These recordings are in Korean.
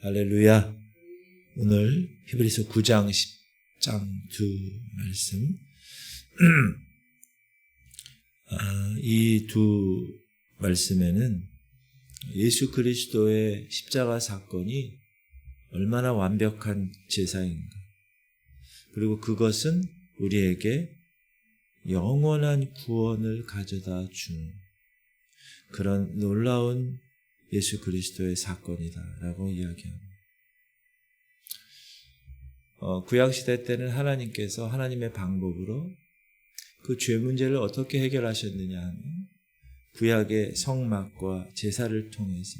할렐루야. 오늘 히브리서 9장 10장 두 말씀. 이 두 말씀에는 예수 그리스도의 십자가 사건이 얼마나 완벽한 제사인가, 그리고 그것은 우리에게 영원한 구원을 가져다 주는 그런 놀라운 예수 그리스도의 사건이다라고 이야기합니다. 구약시대 때는 하나님께서 하나님의 방법으로 그 죄 문제를 어떻게 해결하셨느냐 하면 구약의 성막과 제사를 통해서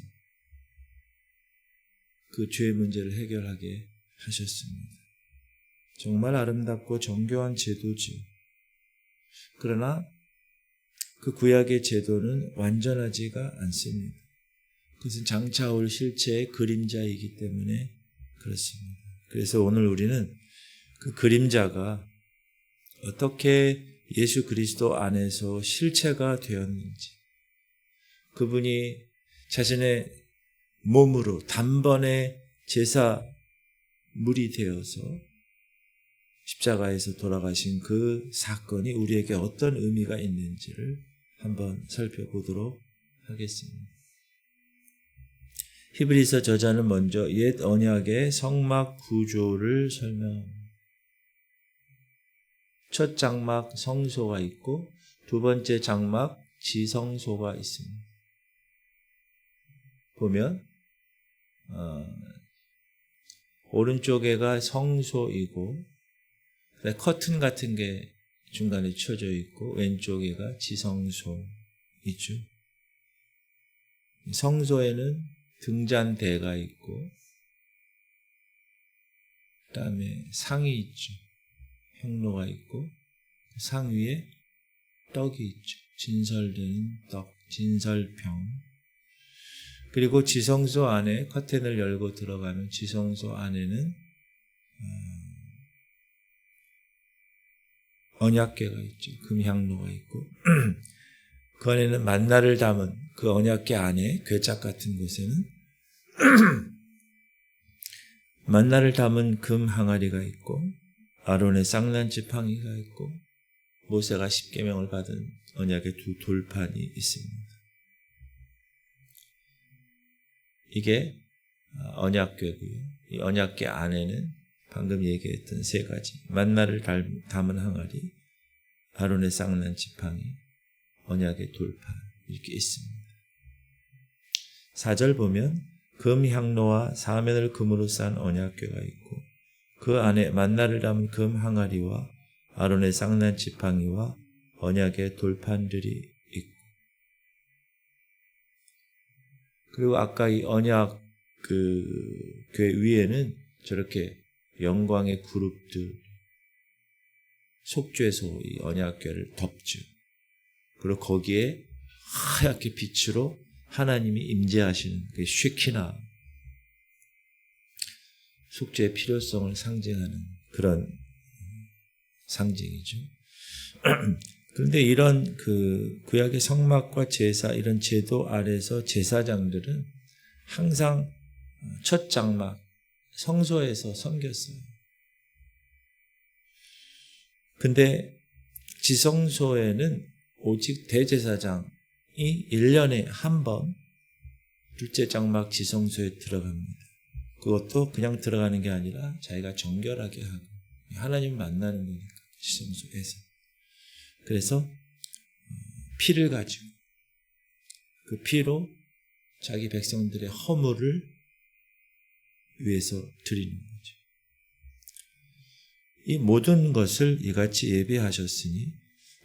그 죄 문제를 해결하게 하셨습니다. 정말 아름답고 정교한 제도죠. 그러나 그 구약의 제도는 완전하지가 않습니다. 그것은 장차 올 실체의 그림자이기 때문에 그렇습니다. 그래서 오늘 우리는 그 그림자가 어떻게 예수 그리스도 안에서 실체가 되었는지, 그분이 자신의 몸으로 단번에 제사물이 되어서 십자가에서 돌아가신 그 사건이 우리에게 어떤 의미가 있는지를 한번 살펴보도록 하겠습니다. 히브리서 저자는 먼저 옛 언약의 성막 구조를 설명합니다. 첫 장막 성소가 있고 두 번째 장막 지성소가 있습니다. 보면 오른쪽에가 성소이고 커튼 같은 게 중간에 쳐져 있고 왼쪽에가 지성소 있죠. 성소에는 등잔대가 있고 그다음에 상이 있죠. 향로가 있고 상 위에 떡이 있죠. 진설되는 떡, 진설병. 그리고 지성소 안에 커튼을 열고 들어가면 지성소 안에는 언약궤가 있죠. 금향로가 있고 그 안에는 만나를 담은 그 언약궤 안에 궤짝 같은 곳에는 만나를 담은 금 항아리가 있고 아론의 쌍난 지팡이가 있고 모세가 십계명을 받은 언약의 두 돌판이 있습니다. 이게 언약궤고요. 이 언약궤 안에는 방금 얘기했던 세 가지, 만나를 담은 항아리, 아론의 쌍난 지팡이, 언약의 돌판 이렇게 있습니다. 4절 보면 금향로와 사면을 금으로 싼 언약궤가 있고 그 안에 만나를 담은 금 항아리와 아론의 쌍난 지팡이와 언약의 돌판들이 있고, 그리고 아까 이 언약 궤 위에는 저렇게 영광의 그룹들, 속죄소 이 언약궤를 덮죠. 그리고 거기에 하얗게 빛으로 하나님이 임재하시는 그 쉐키나, 속죄의 필요성을 상징하는 그런 상징이죠. 그런데 이런 그 구약의 성막과 제사, 이런 제도 아래서 제사장들은 항상 첫 장막 성소에서 섬겼어요. 근데 지성소에는 오직 대제사장이 1년에 한 번 둘째 장막 지성소에 들어갑니다. 그것도 그냥 들어가는 게 아니라 자기가 정결하게 하고, 하나님 만나는 거니까 지성소에서. 그래서 피를 가지고 그 피로 자기 백성들의 허물을 위해서 드리는 거죠. 이 모든 것을 이같이 예비하셨으니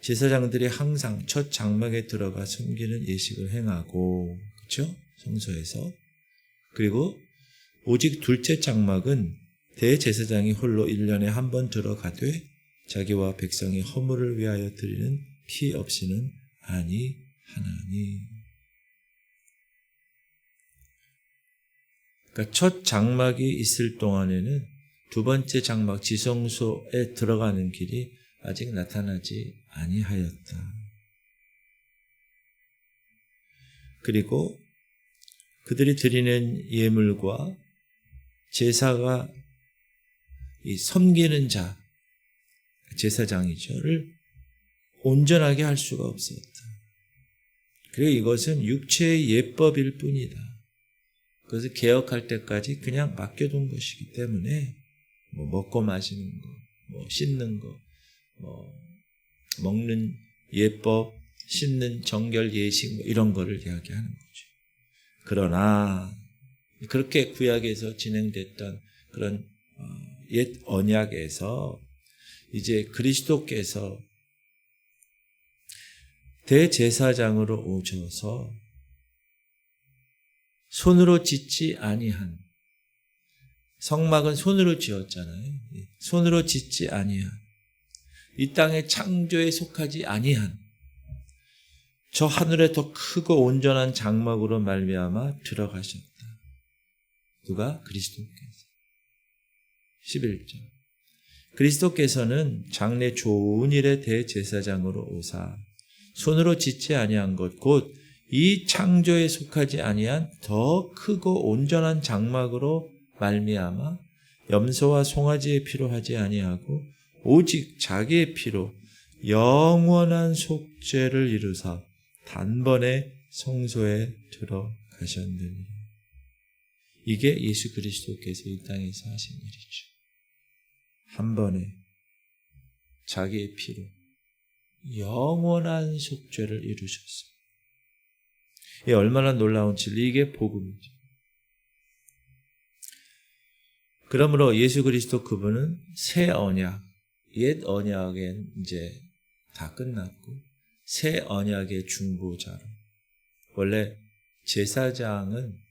제사장들이 항상 첫 장막에 들어가 섬기는 예식을 행하고, 그렇죠? 성소에서. 그리고 오직 둘째 장막은 대제사장이 홀로 1년에 한 번 들어가되 자기와 백성의 허물을 위하여 드리는 피 없이는 아니하나니. 그러니까 첫 장막이 있을 동안에는 두 번째 장막 지성소에 들어가는 길이 아직 나타나지 아니하였다. 그리고 그들이 드리는 예물과 제사가 이 섬기는 자, 제사장이죠를 온전하게 할 수가 없었다. 그리고 이것은 육체의 예법일 뿐이다. 그래서 개혁할 때까지 그냥 맡겨둔 것이기 때문에 뭐 먹고 마시는 거, 뭐 씻는 거, 뭐 먹는 예법, 씻는 정결 예식 뭐 이런 거를 이야기하는 거죠. 그러나 그렇게 구약에서 진행됐던 그런 옛 언약에서 이제 그리스도께서 대제사장으로 오셔서 손으로 짓지 아니한, 성막은 손으로 지었잖아요. 손으로 짓지 아니한, 이 땅의 창조에 속하지 아니한 저 하늘에 더 크고 온전한 장막으로 말미암아 들어가셨다. 누가? 그리스도께서. 11절. 그리스도께서는 장래 좋은 일의 대제사장으로 오사 손으로 짓지 아니한 것 곧 이 창조에 속하지 아니한 더 크고 온전한 장막으로 말미암아 염소와 송아지의 피로 하지 아니하고 오직 자기의 피로 영원한 속죄를 이루사 단번에 성소에 들어가셨느니. 이게 예수 그리스도께서 이 땅에서 하신 일이죠. 한 번에 자기의 피로 영원한 속죄를 이루셨습니다. 이게 얼마나 놀라운 진리, 이게 복음이죠. 그러므로 예수 그리스도 그분은 새 언약, 옛 언약엔 이제 다 끝났고 새 언약의 중보자로. 원래 제사장은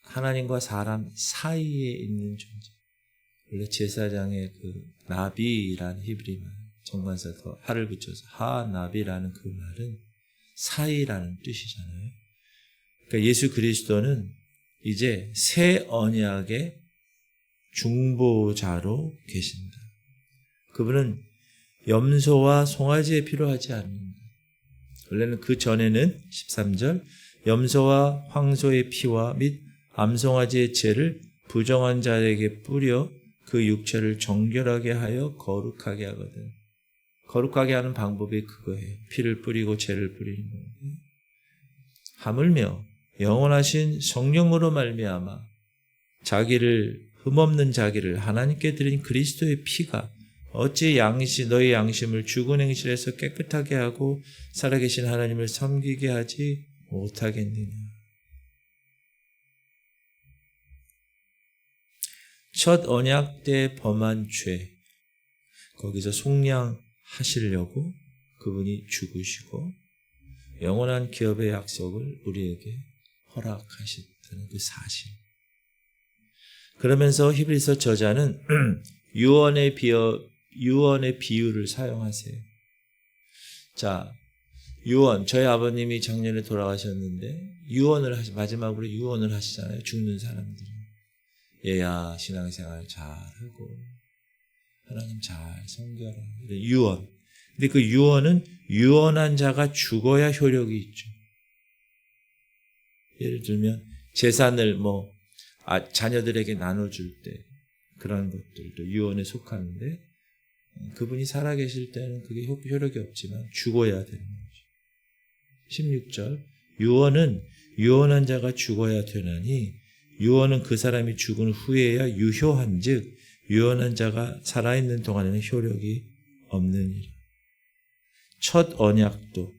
하나님과 사람 사이에 있는 존재. 원래 제사장의 그 나비라는 히브리 말, 정관사도 하를 붙여서 하나비라는 그 말은 사이라는 뜻이잖아요. 그러니까 예수 그리스도는 이제 새 언약의 중보자로 계신다. 그분은 염소와 송아지의 피로 하지 않는다. 원래는 그 전에는 13절 염소와 황소의 피와 및 암송아지의 죄를 부정한 자에게 뿌려 그 육체를 정결하게 하여 거룩하게 하거든. 거룩하게 하는 방법이 그거예요. 피를 뿌리고 죄를 뿌리는 거예요. 하물며 영원하신 성령으로 말미암아 자기를 흠없는 자기를 하나님께 드린 그리스도의 피가 어찌 너희 양심을 죽은 행실에서 깨끗하게 하고 살아계신 하나님을 섬기게 하지 못하겠느냐. 첫 언약 때 범한 죄, 거기서 속량하시려고 그분이 죽으시고 영원한 기업의 약속을 우리에게 허락하셨다는 그 사실. 그러면서 히브리서 저자는 유언의 비유를 사용하세요. 자, 유언, 저희 아버님이 작년에 돌아가셨는데 마지막으로 유언을 하시잖아요. 죽는 사람들이. 얘야 신앙생활 잘하고 하나님 잘 섬겨라. 유언. 근데 그 유언은 유언한 자가 죽어야 효력이 있죠. 예를 들면 재산을 자녀들에게 나눠줄 때 그런 것들도 유언에 속하는데 그분이 살아계실 때는 그게 효력이 없지만 죽어야 되는 거죠. 16절 유언은 유언한 자가 죽어야 되나니 유언은 그 사람이 죽은 후에야 유효한 즉 유언한 자가 살아있는 동안에는 효력이 없느니라. 첫 언약도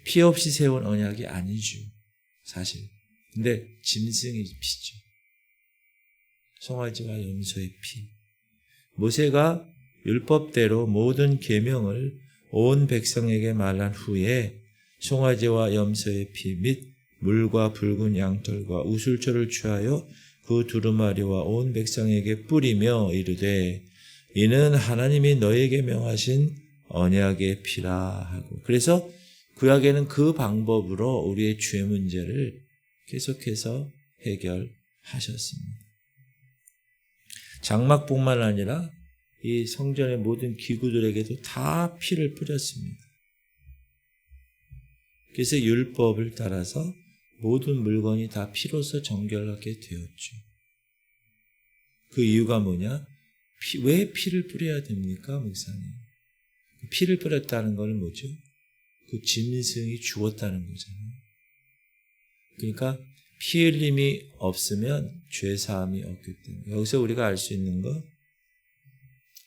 피 없이 세운 언약이 아니죠. 사실. 근데 짐승의 피죠. 송아지와 염소의 피. 모세가 율법대로 모든 계명을 온 백성에게 말한 후에 송아지와 염소의 피 및 물과 붉은 양털과 우슬초를 취하여 그 두루마리와 온 백성에게 뿌리며 이르되 이는 하나님이 너에게 명하신 언약의 피라 하고. 그래서 구약에는 그 방법으로 우리의 죄 문제를 계속해서 해결하셨습니다. 장막뿐만 아니라 이 성전의 모든 기구들에게도 다 피를 뿌렸습니다. 그래서 율법을 따라서 모든 물건이 다 피로서 정결하게 되었죠. 그 이유가 뭐냐? 왜 피를 뿌려야 됩니까, 목사님? 피를 뿌렸다는 건 뭐죠? 그 짐승이 죽었다는 거잖아요. 그러니까 피 흘림이 없으면 죄 사함이 없기 때문에. 여기서 우리가 알 수 있는 거,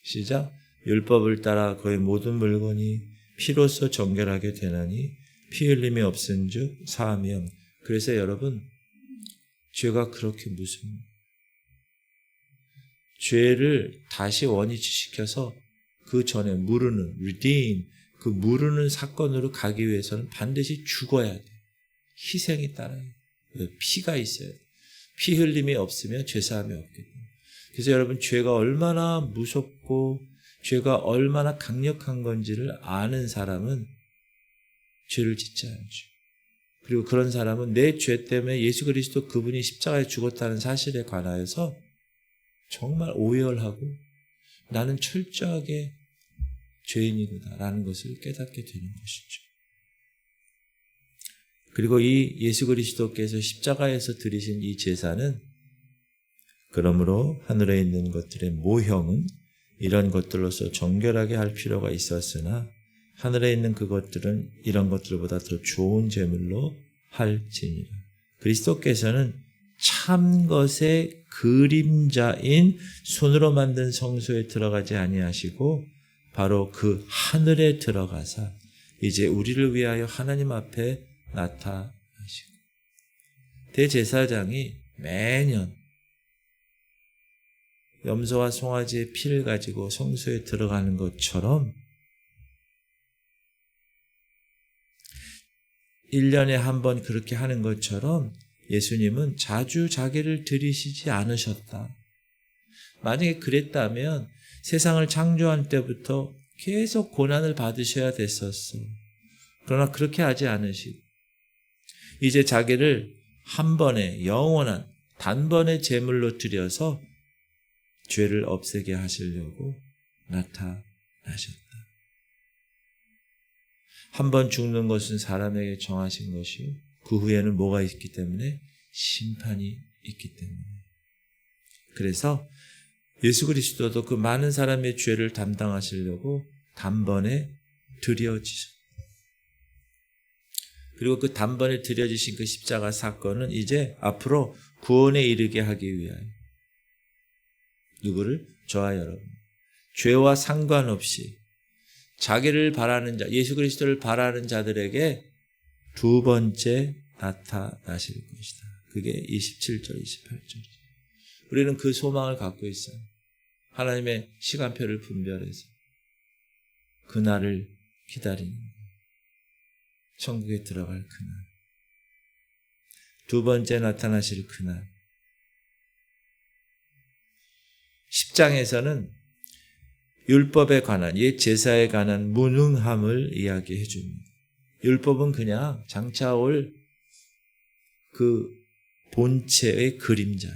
시작. 율법을 따라 거의 모든 물건이 피로써 정결하게 되나니 피 흘림이 없은즉 사함이 없. 그래서 여러분, 죄가 그렇게 무섭습니다. 죄를 다시 원위치시켜서 그 전에 무르는 redeem, 그 무르는 사건으로 가기 위해서는 반드시 죽어야 돼. 희생이 따라요. 피가 있어야 돼. 피 흘림이 없으면 죄사함이 없기 때문에. 그래서 여러분, 죄가 얼마나 무섭고 죄가 얼마나 강력한 건지를 아는 사람은 죄를 짓지 않죠. 그리고 그런 사람은 내 죄 때문에 예수 그리스도 그분이 십자가에 죽었다는 사실에 관하여서 정말 오열하고 나는 철저하게 죄인이구나라는 것을 깨닫게 되는 것이죠. 그리고 이 예수 그리스도께서 십자가에서 드리신 이 제사는 그러므로 하늘에 있는 것들의 모형은 이런 것들로서 정결하게 할 필요가 있었으나 하늘에 있는 그것들은 이런 것들보다 더 좋은 제물로 할지니라. 그리스도께서는 참 것의 그림자인 손으로 만든 성소에 들어가지 아니하시고 바로 그 하늘에 들어가사 이제 우리를 위하여 하나님 앞에 나타나시고, 대제사장이 매년 염소와 송아지의 피를 가지고 성소에 들어가는 것처럼 1년에 한 번 그렇게 하는 것처럼 예수님은 자주 자기를 드리시지 않으셨다. 만약에 그랬다면 세상을 창조한 때부터 계속 고난을 받으셔야 됐었어. 그러나 그렇게 하지 않으시고 이제 자기를 한 번에 영원한 단번에 제물로 드려서 죄를 없애게 하시려고 나타나셨다. 한 번 죽는 것은 사람에게 정하신 것이요. 그 후에는 뭐가 있기 때문에? 심판이 있기 때문에. 그래서 예수 그리스도도 그 많은 사람의 죄를 담당하시려고 단번에 드려지셨다. 그리고 그 단번에 드려지신 그 십자가 사건은 이제 앞으로 구원에 이르게 하기 위하여 누구를? 저와 여러분. 죄와 상관없이 자기를 바라는 자, 예수 그리스도를 바라는 자들에게 두 번째 나타나실 것이다. 그게 27절, 28절이죠. 우리는 그 소망을 갖고 있어요. 하나님의 시간표를 분별해서 그날을 기다리는 거예요. 천국에 들어갈 그날. 두 번째 나타나실 그날. 10장에서는 율법에 관한, 옛 제사에 관한 무능함을 이야기해 줍니다. 율법은 그냥 장차 올 그 본체의 그림자야.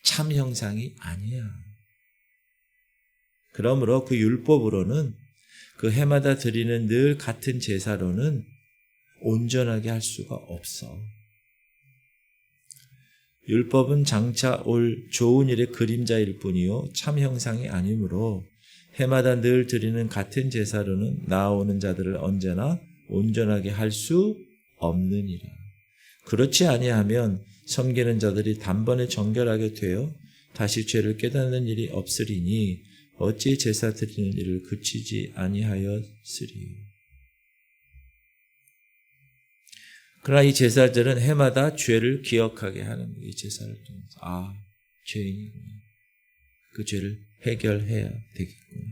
참 형상이 아니야. 그러므로 그 율법으로는 그 해마다 드리는 늘 같은 제사로는 온전하게 할 수가 없어. 율법은 장차 올 좋은 일의 그림자일 뿐이요 참 형상이 아니므로 해마다 늘 드리는 같은 제사로는 나아오는 자들을 언제나 온전하게 할 수 없느니라. 그렇지 아니하면 섬기는 자들이 단번에 정결하게 되어 다시 죄를 깨닫는 일이 없으리니 어찌 제사 드리는 일을 그치지 아니하였으리. 그러나 이 제사들은 해마다 죄를 기억하게 하는 이 제사를 통해서 죄인이구나. 그 죄를 해결해야 되겠구나.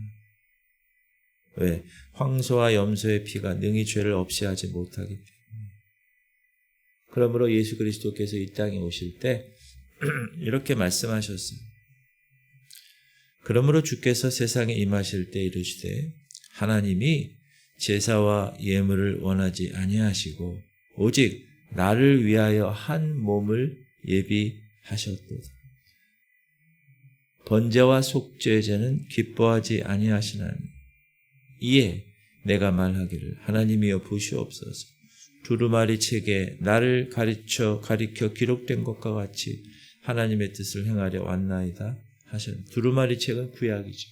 왜? 황소와 염소의 피가 능히 죄를 없이 하지 못하기 때문에. 그러므로 예수 그리스도께서 이 땅에 오실 때 이렇게 말씀하셨어요. 그러므로 주께서 세상에 임하실 때 이르시되 하나님이 제사와 예물을 원하지 아니하시고 오직 나를 위하여 한 몸을 예비하셨도다. 번제와 속죄제는 기뻐하지 아니하시나니 이에 내가 말하기를 하나님이여 보시옵소서. 두루마리 책에 나를 가리켜 기록된 것과 같이 하나님의 뜻을 행하려 왔나이다 하셨습니다. 두루마리 책은 구약이죠.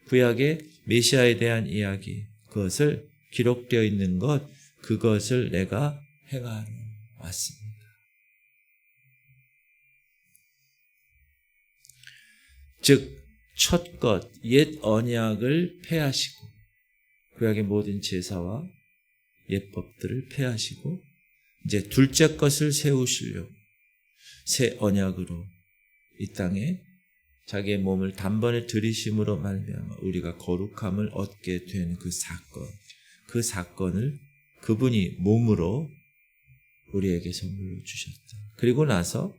구약의 메시아에 대한 이야기, 그것을 기록되어 있는 것, 그것을 내가 행하러 왔습니다. 즉 첫 것, 옛 언약을 폐하시고 구약의 모든 제사와 예법들을 폐하시고 이제 둘째 것을 세우시려고 새 언약으로 이 땅에 자기의 몸을 단번에 들이심으로 말미암아 우리가 거룩함을 얻게 된 그 사건을 그분이 몸으로 우리에게 선물로 주셨다. 그리고 나서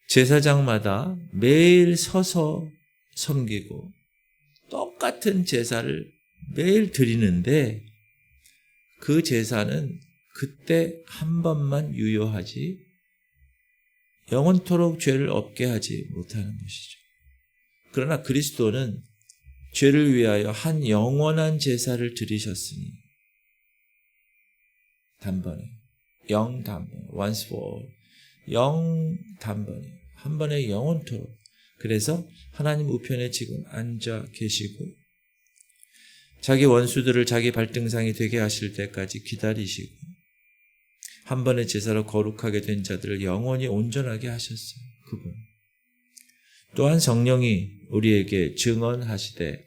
제사장마다 매일 서서 섬기고 똑같은 제사를 매일 드리는데 그 제사는 그때 한 번만 유효하지 영원토록 죄를 없게 하지 못하는 것이죠. 그러나 그리스도는 죄를 위하여 한 영원한 제사를 드리셨으니 단번에, 단번에, once for all, 단번에, 한 번에 영원토록. 그래서 하나님 우편에 지금 앉아 계시고 자기 원수들을 자기 발등상이 되게 하실 때까지 기다리시고 한 번의 제사로 거룩하게 된 자들을 영원히 온전하게 하셨어요. 그분. 또한 성령이 우리에게 증언하시되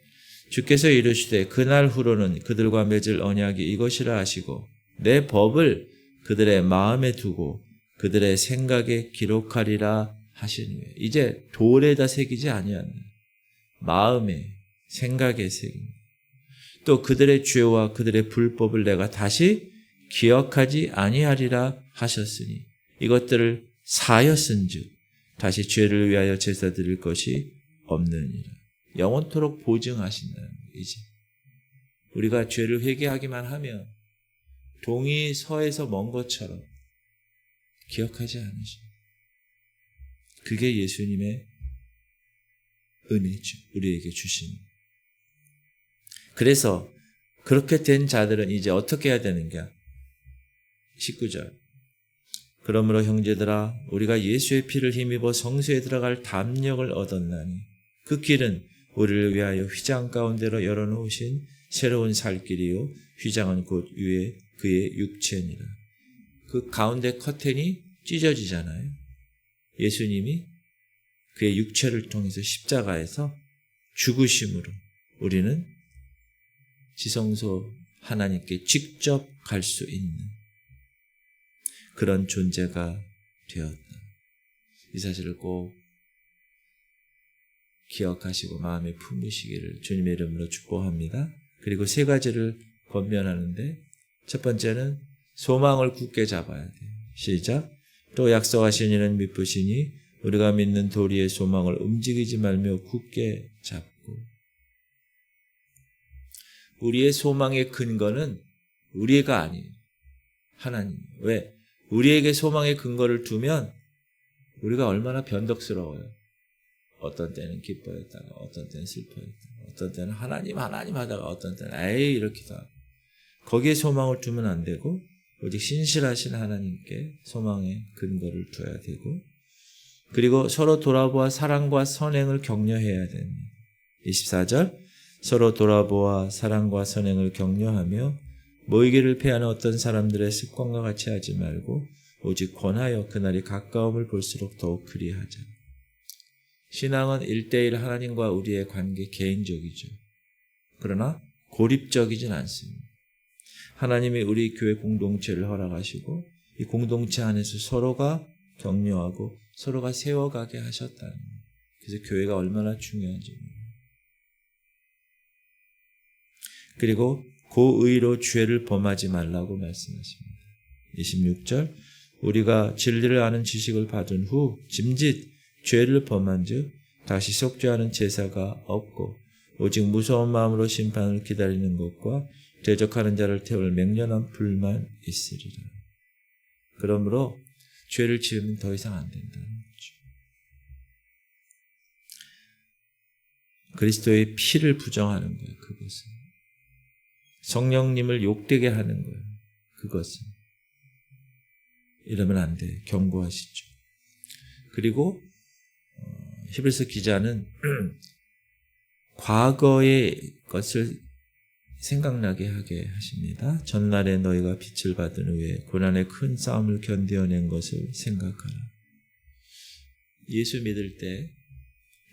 주께서 이르시되 그날 후로는 그들과 맺을 언약이 이것이라 하시고 내 법을 그들의 마음에 두고 그들의 생각에 기록하리라 하시니 이제 돌에다 새기지 아니하는 마음에 생각에 새깁니다. 또 그들의 죄와 그들의 불법을 내가 다시 기억하지 아니하리라 하셨으니 이것들을 사였은즉 다시 죄를 위하여 제사 드릴 것이 없느니라. 영원토록 보증하신다는 이제 우리가 죄를 회개하기만 하면 동이 서에서 먼 것처럼 기억하지 않으십니다. 그게 예수님의 은혜죠. 우리에게 주신. 그래서 그렇게 된 자들은 이제 어떻게 해야 되는가? 19절. 그러므로 형제들아 우리가 예수의 피를 힘입어 성소에 들어갈 담력을 얻었나니 그 길은 우리를 위하여 휘장 가운데로 열어놓으신 새로운 살 길이요 휘장은 곧 위에 그의 육체니라. 그 가운데 커튼이 찢어지잖아요. 예수님이 그의 육체를 통해서 십자가에서 죽으심으로 우리는 지성소 하나님께 직접 갈 수 있는 그런 존재가 되었다. 이 사실을 꼭 기억하시고 마음에 품으시기를 주님의 이름으로 축복합니다. 그리고 세 가지를 권면하는데 첫 번째는 소망을 굳게 잡아야 돼요. 시작. 또 약속하신 이는 미쁘시니 우리가 믿는 도리의 소망을 움직이지 말며 굳게 잡고 우리의 소망의 근거는 우리가 아니에요. 하나님. 왜? 우리에게 소망의 근거를 두면 우리가 얼마나 변덕스러워요. 어떤 때는 기뻐했다가 어떤 때는 슬퍼했다가 어떤 때는 하나님 하다가 어떤 때는 에이 이렇게다. 거기에 소망을 두면 안 되고 오직 신실하신 하나님께 소망의 근거를 둬야 되고 그리고 서로 돌아보아 사랑과 선행을 격려해야 됩니다. 24절 서로 돌아보아 사랑과 선행을 격려하며 모이기를 패하는 어떤 사람들의 습관과 같이 하지 말고 오직 권하여 그날이 가까움을 볼수록 더욱 그리하자. 신앙은 1:1 하나님과 우리의 관계 개인적이죠. 그러나 고립적이진 않습니다. 하나님이 우리 교회 공동체를 허락하시고 이 공동체 안에서 서로가 격려하고 서로가 세워가게 하셨다는 거예요. 그래서 교회가 얼마나 중요한지. 그리고 고의로 죄를 범하지 말라고 말씀하십니다. 26절 우리가 진리를 아는 지식을 받은 후 짐짓 죄를 범한 즉 다시 속죄하는 제사가 없고 오직 무서운 마음으로 심판을 기다리는 것과 대적하는 자를 태울 맹렬한 불만 있으리라. 그러므로 죄를 지으면 더 이상 안 된다는 거죠. 그리스도의 피를 부정하는 거예요. 그것은. 성령님을 욕되게 하는 거예요. 그것은. 이러면 안 돼. 경고하시죠. 그리고 히브리서 기자는 과거의 것을 생각나게 하게 하십니다. 전날에 너희가 빛을 받은 후에 고난의 큰 싸움을 견뎌낸 것을 생각하라. 예수 믿을 때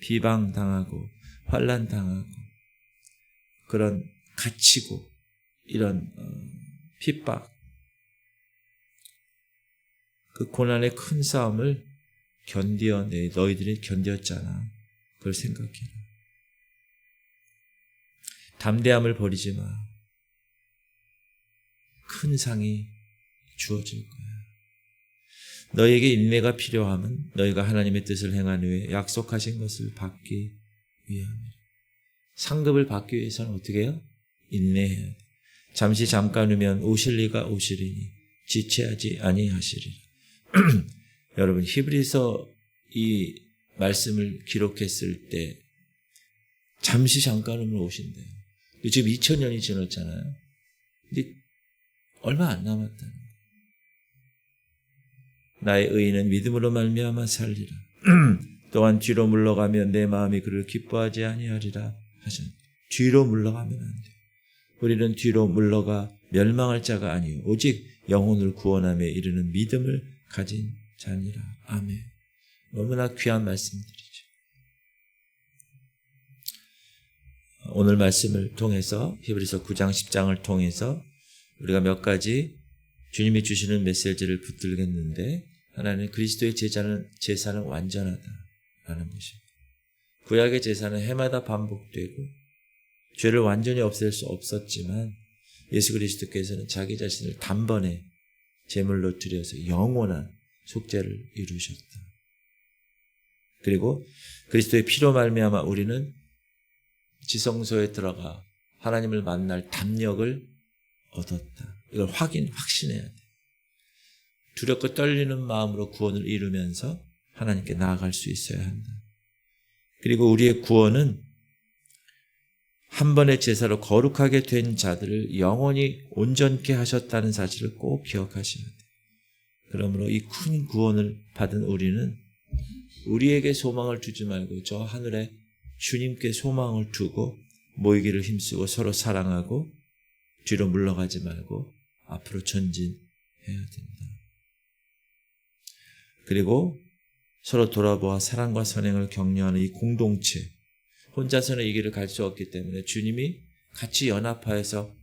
비방당하고 환난당하고 그런 갇히고 이런 핍박, 그 고난의 큰 싸움을 너희들이 견뎠잖아. 그걸 생각해라. 담대함을 버리지 마. 큰 상이 주어질 거야. 너희에게 인내가 필요하면 너희가 하나님의 뜻을 행한 후에 약속하신 것을 받기 위함이라. 상급을 받기 위해서는 어떻게 해요? 인내해야 돼. 잠시 잠깐 후면 오실 이가 오시리니 지체하지 아니하시리라. 여러분, 히브리서 이 말씀을 기록했을 때 잠시 잠깐 후면 오신대요. 지금 2000년이 지났잖아요. 근데 얼마 안 남았다는 거예요. 나의 의인은 믿음으로 말미암아 살리라. 또한 뒤로 물러가면 내 마음이 그를 기뻐하지 아니하리라 하셨는데, 뒤로 물러가면 안 돼요. 우리는 뒤로 물러가 멸망할 자가 아니요 오직 영혼을 구원함에 이르는 믿음을 가진 자니라. 아멘. 너무나 귀한 말씀들이죠. 오늘 말씀을 통해서 히브리서 9장 10장을 통해서 우리가 몇 가지 주님이 주시는 메시지를 붙들겠는데, 하나는 그리스도의 제사는 완전하다라는 것입니다. 구약의 제사는 해마다 반복되고 죄를 완전히 없앨 수 없었지만 예수 그리스도께서는 자기 자신을 단번에 제물로 드려서 영원한 속죄를 이루셨다. 그리고 그리스도의 피로 말미암아 우리는 지성소에 들어가 하나님을 만날 담력을 얻었다. 이걸 확신해야 돼. 두렵고 떨리는 마음으로 구원을 이루면서 하나님께 나아갈 수 있어야 한다. 그리고 우리의 구원은 한 번의 제사로 거룩하게 된 자들을 영원히 온전케 하셨다는 사실을 꼭 기억하셔야 돼. 그러므로 이 큰 구원을 받은 우리는 우리에게 소망을 두지 말고 저 하늘에 주님께 소망을 두고 모이기를 힘쓰고 서로 사랑하고 뒤로 물러가지 말고 앞으로 전진해야 된다. 그리고 서로 돌아보아 사랑과 선행을 격려하는 이 공동체, 혼자서는 이 길을 갈 수 없기 때문에 주님이 같이 연합하여서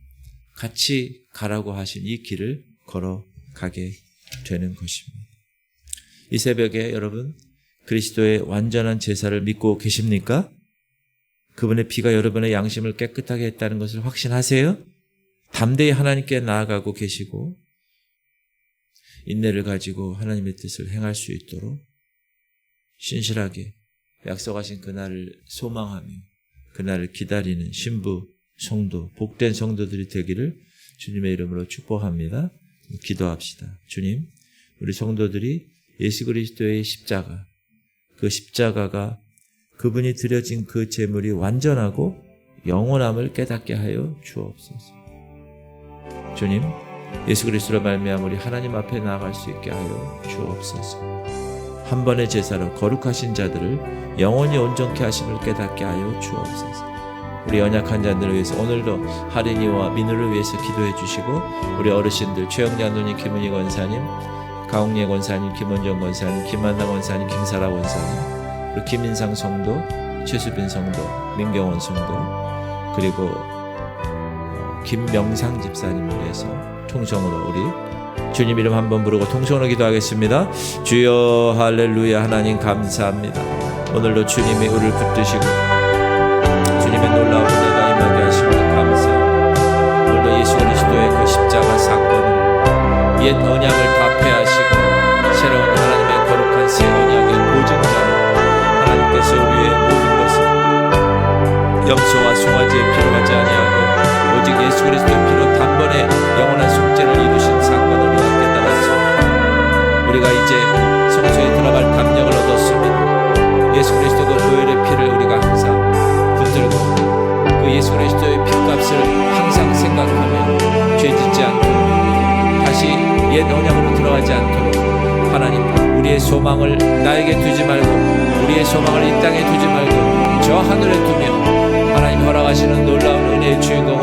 같이 가라고 하신 이 길을 걸어가게 되는 것입니다. 이 새벽에 여러분, 그리스도의 완전한 제사를 믿고 계십니까? 그분의 피가 여러분의 양심을 깨끗하게 했다는 것을 확신하세요? 담대히 하나님께 나아가고 계시고 인내를 가지고 하나님의 뜻을 행할 수 있도록 신실하게 약속하신 그날을 소망하며 그날을 기다리는 신부, 성도, 복된 성도들이 되기를 주님의 이름으로 축복합니다. 기도합시다. 주님, 우리 성도들이 예수 그리스도의 십자가, 그 십자가가 그분이 드려진 그 제물이 완전하고 영원함을 깨닫게 하여 주옵소서. 주님, 예수 그리스도로 말미암아 우리 하나님 앞에 나아갈 수 있게 하여 주옵소서. 한 번의 제사로 거룩하신 자들을 영원히 온전케 하심을 깨닫게 하여 주옵소서. 우리 연약한 자들을 위해서 오늘도 하린이와 민우를 위해서 기도해 주시고, 우리 어르신들 최영자 누님, 김은희 권사님, 가옥예 권사님, 김원정 권사님, 김만나 권사님, 김사라 권사님, 우리 김인상 성도, 최수빈 성도, 민경원 성도, 그리고 김명상 집사님을 위해서 통성으로 우리 주님 이름 한번 부르고 통성으로 기도하겠습니다. 주여 할렐루야. 하나님 감사합니다. 오늘도 주님이 우리를 붙드시고 주님의 놀라운 은혜가 임하게 하심을 감사합니다. 오늘도 예수 그리스도의 그 십자가 사건을 옛 언약을 다 폐하시고 새로운 하나님의 거룩한 새 언약의 보증자로 하나님께서 우리의 모든 것을 염소와 송아지의 피로 하지 아니하고 오직 예수 그리스도의 피로 단번에 영원한 속죄를 이루신 사건을 우리가 깨달았습니다. 우리가 이제 성소에 들어갈 담력을 얻었습니다. 예수 그리스도 그 보혈의 피를 우리가 항상 붙들고 그 예수 그리스도의 피값을 항상 생각하며 죄짓지 않고 다시 옛 언약으로 들어가지 않도록 하나님 우리의 소망을 나에게 두지 말고 우리의 소망을 이 땅에 두지 말고 저 하늘에 두며 하나님 허락하시는 놀라운 은혜의 주인공